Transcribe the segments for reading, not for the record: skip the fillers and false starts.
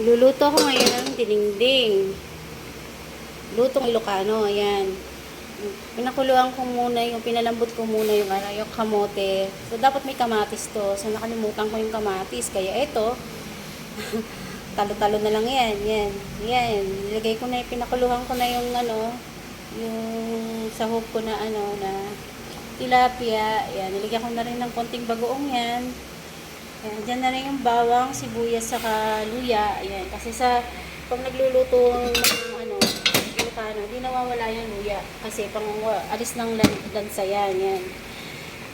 Luluto ko ngayon ng dinengdeng. Lutong Ilocano, ayan. Pinakuluan ko muna pinalambot ko muna yung kamote. So, dapat may kamatis to. So, nakalimutan ko yung kamatis. Kaya ito, talo-talo na lang yan. Yan. Yan. Nilagay ko na, pinakuluhan ko na yung yung sahog ko na na tilapia. Yan. Nilagyan ko na rin ng konting bagoong yan. Ayan, dyan na rin yung bawang, sibuyas, saka luya. Ayan, kasi pag nagluluto ng Ilocano, di nawawala yung luya. Kasi pang alis ng lansa yan. Yan.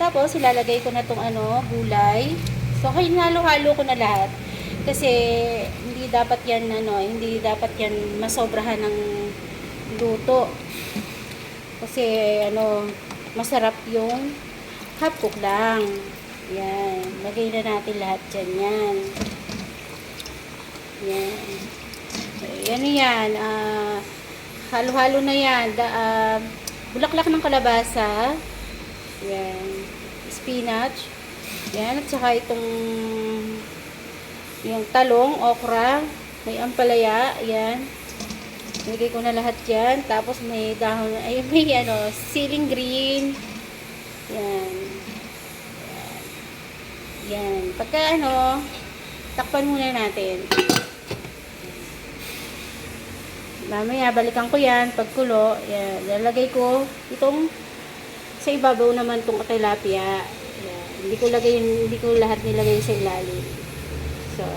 Tapos, ilalagay ko na itong gulay. So, hinalo-halo ko na lahat. Kasi, hindi dapat yan masobrahan ng luto. Kasi, masarap yung half cook lang. Yan. Lagay na natin lahat dyan. Yan. Yan. Yan yan. Halo-halo na yan. Bulaklak ng kalabasa. Yan. Spinach. Yan. At saka itong yung talong, okra. May ampalaya. Yan. Lagay ko na lahat yan. Tapos may dahon. Ay, may siling green. Yan. Yan. Pagka takpan muna natin. Mamaya, balikan ko yan. Pagkulo, yan. Lalagay ko itong sa ibabaw naman itong tilapia. Yan. Hindi ko lahat nilagay sa ilalim. So,